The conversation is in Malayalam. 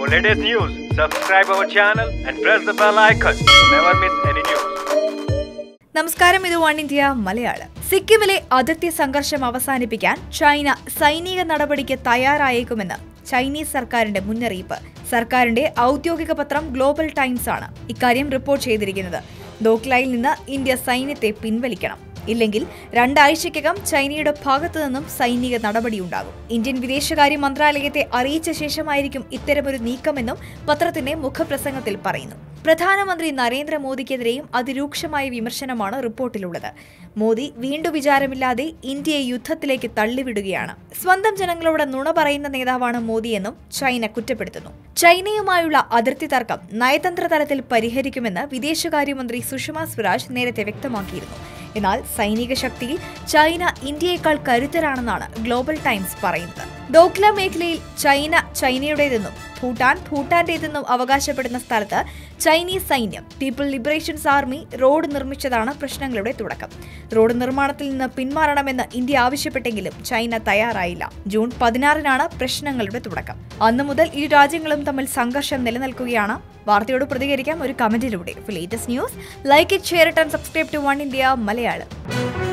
For latest news, subscribe our channel and press the bell icon to never miss any news. നമസ്കാരം, ഇത് വൺ ഇന്ത്യ മലയാളം. സിക്കിമിലെ അതിർത്തി സംഘർഷം അവസാനിപ്പിക്കാൻ ചൈന സൈനിക നടപടിക്ക് തയ്യാറായേക്കുമെന്ന് ചൈനീസ് സർക്കാരിന്റെ മുന്നറിയിപ്പ്. സർക്കാരിന്റെ ഔദ്യോഗിക പത്രം ഗ്ലോബൽ ടൈംസ് ആണ് ഇക്കാര്യം റിപ്പോർട്ട് ചെയ്തിരിക്കുന്നത്. ദോക്ലായിൽ നിന്ന് ഇന്ത്യ സൈന്യത്തെ പിൻവലിക്കണം, ഇല്ലെങ്കിൽ 2 ആഴ്ചയ്ക്കകം ചൈനയുടെ ഭാഗത്തു നിന്നും സൈനിക നടപടിയുണ്ടാകും. ഇന്ത്യൻ വിദേശകാര്യ മന്ത്രാലയത്തെ അറിയിച്ച ശേഷമായിരിക്കും ഇത്തരമൊരു നീക്കമെന്നും പത്രത്തിന്റെ മുഖപ്രസംഗത്തിൽ പറയുന്നു. പ്രധാനമന്ത്രി നരേന്ദ്രമോദിക്കെതിരെയും അതിരൂക്ഷമായ വിമർശനമാണ് റിപ്പോർട്ടിലുള്ളത്. മോദി വീണ്ടും വിചാരമില്ലാതെ ഇന്ത്യയെ യുദ്ധത്തിലേക്ക് തള്ളിവിടുകയാണ്. സ്വന്തം ജനങ്ങളോട് നുണ പറയുന്ന നേതാവാണ് മോദിയെന്നും ചൈന കുറ്റപ്പെടുത്തുന്നു. ചൈനയുമായുള്ള അതിർത്തി തർക്കം നയതന്ത്ര തലത്തിൽ പരിഹരിക്കുമെന്ന് വിദേശകാര്യമന്ത്രി സുഷമ സ്വരാജ് നേരത്തെ വ്യക്തമാക്കിയിരുന്നു. എന്നാൽ സൈനിക ശക്തിയിൽ ചൈന ഇന്ത്യയേക്കാൾ കരുത്തരാണെന്നാണ് ഗ്ലോബൽ ടൈംസ് പറയുന്നത്. ഡോക്ല മേഖലയിൽ ചൈനയുടേതെന്നും ഭൂട്ടാൻ ഭൂട്ടാന്റേതെന്നും അവകാശപ്പെടുന്ന സ്ഥലത്ത് ചൈനീസ് സൈന്യം പീപ്പിൾ ലിബറേഷൻസ് ആർമി റോഡ് നിർമ്മിച്ചതാണ് പ്രശ്നങ്ങളുടെ തുടക്കം. റോഡ് നിർമ്മാണത്തിൽ നിന്ന് പിന്മാറണമെന്ന് ഇന്ത്യ ആവശ്യപ്പെട്ടെങ്കിലും ചൈന തയ്യാറായില്ല. ജൂൺ 16-നാണ് പ്രശ്നങ്ങളുടെ തുടക്കം. അന്നു മുതൽ ഇരു രാജ്യങ്ങളും തമ്മിൽ സംഘർഷം നിലനിൽക്കുകയാണ്. വാർത്തയോട് പ്രതികരിക്കാം ഒരു കമന്റിലൂടെ. For latest news, like it, share it and subscribe to One India Malayalam.